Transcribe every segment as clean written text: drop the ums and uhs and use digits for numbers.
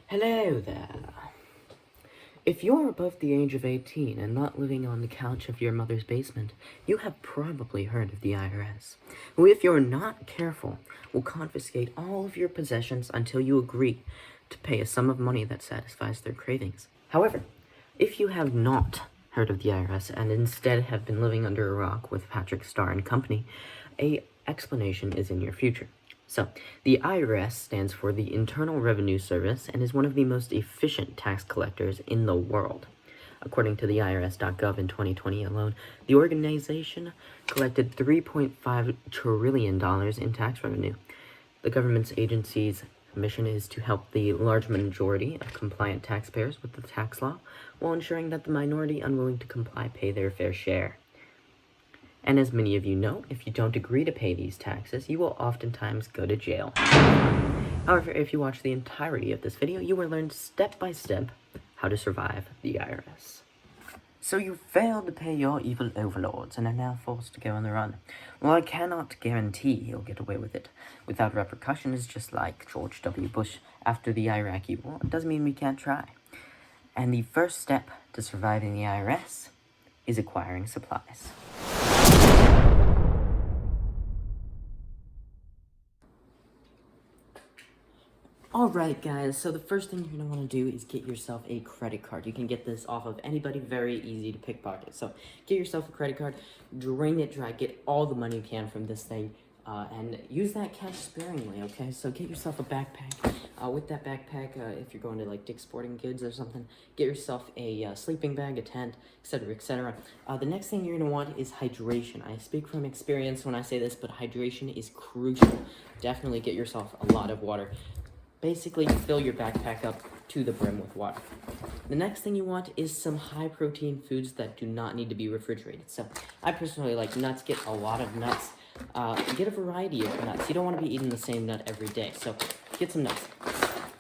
Hello there. If you're above the age of 18 and not living on the couch of your mother's basement, you have probably heard of the IRS, who, if you're not careful, will confiscate all of your possessions until you agree to pay a sum of money that satisfies their cravings. However, if you have not heard of the IRS and instead have been living under a rock with Patrick Starr and company, a explanation is in your future. So, the IRS stands for the Internal Revenue Service and is one of the most efficient tax collectors in the world. According to the IRS.gov in 2020 alone, the organization collected $3.5 trillion in tax revenue. The government's agency's mission is to help the large majority of compliant taxpayers with the tax law, while ensuring that the minority unwilling to comply pay their fair share. And as many of you know, if you don't agree to pay these taxes, you will oftentimes go to jail. However, if you watch the entirety of this video, you will learn step by step how to survive the IRS. So you failed to pay your evil overlords and are now forced to go on the run. Well, I cannot guarantee you'll get away with it without repercussions, just like George W. Bush after the Iraqi war. It doesn't mean we can't try. And the first step to surviving the IRS is acquiring supplies. Alright guys, so the first thing you're going to want to do is get yourself a credit card. You can get this off of anybody, very easy to pickpocket. So get yourself a credit card, drain it dry, get all the money you can from this thing, and use that cash sparingly, okay? So get yourself a backpack. With that backpack, if you're going to like Dick's Sporting Goods or something, get yourself a sleeping bag, a tent, etc., etc. The next thing you're going to want is hydration. I speak from experience when I say this, but hydration is crucial. Definitely get yourself a lot of water. Basically, fill your backpack up to the brim with water. The next thing you want is some high-protein foods that do not need to be refrigerated. So, I personally like nuts. Get a lot of nuts. Get a variety of nuts. You don't want to be eating the same nut every day, so get some nuts.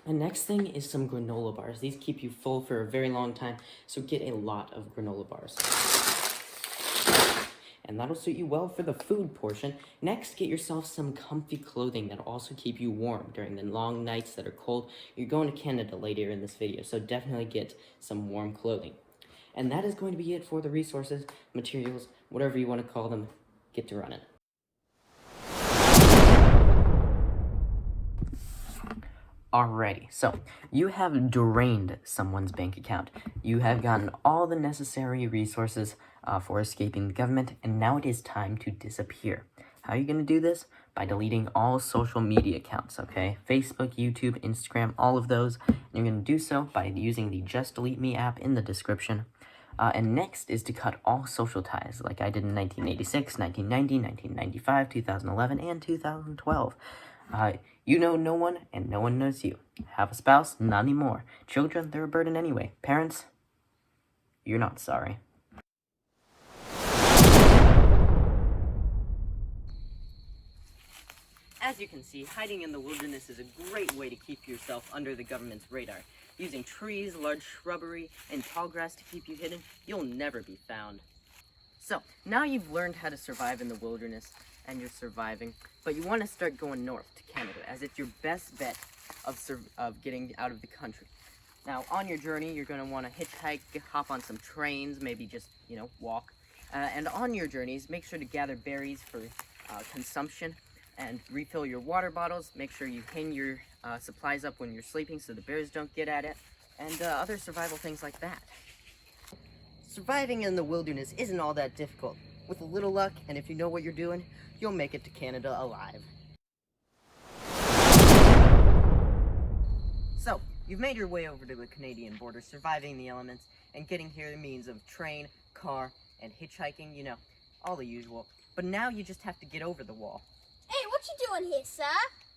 The next thing is some granola bars. These keep you full for a very long time, so get a lot of granola bars. And that'll suit you well for the food portion. Next, get yourself some comfy clothing that'll also keep you warm during the long nights that are cold. You're going to Canada later in this video, so definitely get some warm clothing. And that is going to be it for the resources, materials, whatever you want to call them. Get to running. Alrighty, so you have drained someone's bank account. You have gotten all the necessary resources for escaping the government, and now it is time to disappear. How are you going to do this? By deleting all social media accounts, okay? Facebook, YouTube, Instagram, all of those. And you're going to do so by using the Just Delete Me app in the description. And next is to cut all social ties, like I did in 1986, 1990, 1995, 2011, and 2012. You know no one, and no one knows you. Have a spouse? Not anymore. Children? They're a burden anyway. Parents? You're not sorry. As you can see, hiding in the wilderness is a great way to keep yourself under the government's radar. Using trees, large shrubbery, and tall grass to keep you hidden, you'll never be found. So, now you've learned how to survive in the wilderness, and you're surviving, but you want to start going north to Canada, as it's your best bet of getting out of the country. Now, on your journey, you're going to want to hitchhike, hop on some trains, maybe just, walk. And on your journeys, make sure to gather berries for consumption, and refill your water bottles. Make sure you hang your supplies up when you're sleeping so the bears don't get at it, and other survival things like that. Surviving in the wilderness isn't all that difficult. With a little luck, and if you know what you're doing, you'll make it to Canada alive. So, you've made your way over to the Canadian border, surviving the elements, and getting here means of train, car, and hitchhiking, all the usual. But now you just have to get over the wall. Hey, what you doing here, sir?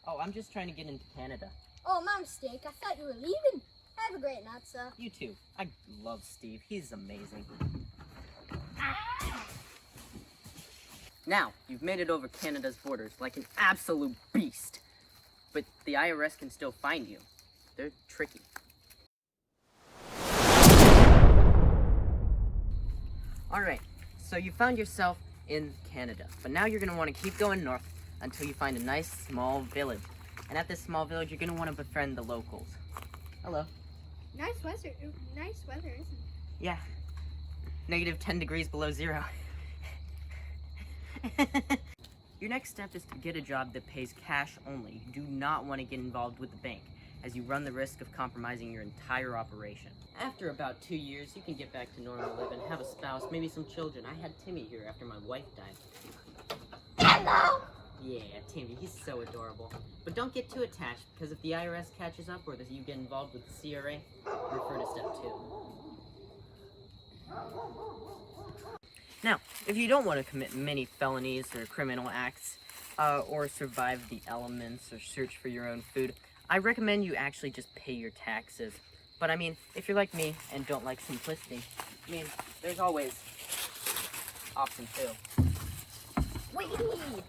Oh, I'm just trying to get into Canada. Oh, my mistake. I thought you were leaving. Have a great night, sir. You too. I love Steve. He's amazing. Now, you've made it over Canada's borders like an absolute beast. But the IRS can still find you. They're tricky. Alright, so you found yourself in Canada. But now you're going to want to keep going north until you find a nice small village. And at this small village, you're going to want to befriend the locals. Hello. Nice weather, isn't it? Yeah. -10 degrees below zero. Your next step is to get a job that pays cash only. You do not want to get involved with the bank, as you run the risk of compromising your entire operation. After about 2 years, you can get back to normal living, have a spouse, maybe some children. I had Timmy here after my wife died. Hello! Yeah, Timmy, he's so adorable. But don't get too attached, because if the IRS catches up or you get involved with the CRA, refer to step 2. Now, if you don't want to commit many felonies or criminal acts, or survive the elements or search for your own food, I recommend you actually just pay your taxes. But I mean, if you're like me and don't like simplicity, I mean, there's always option 2. Whee!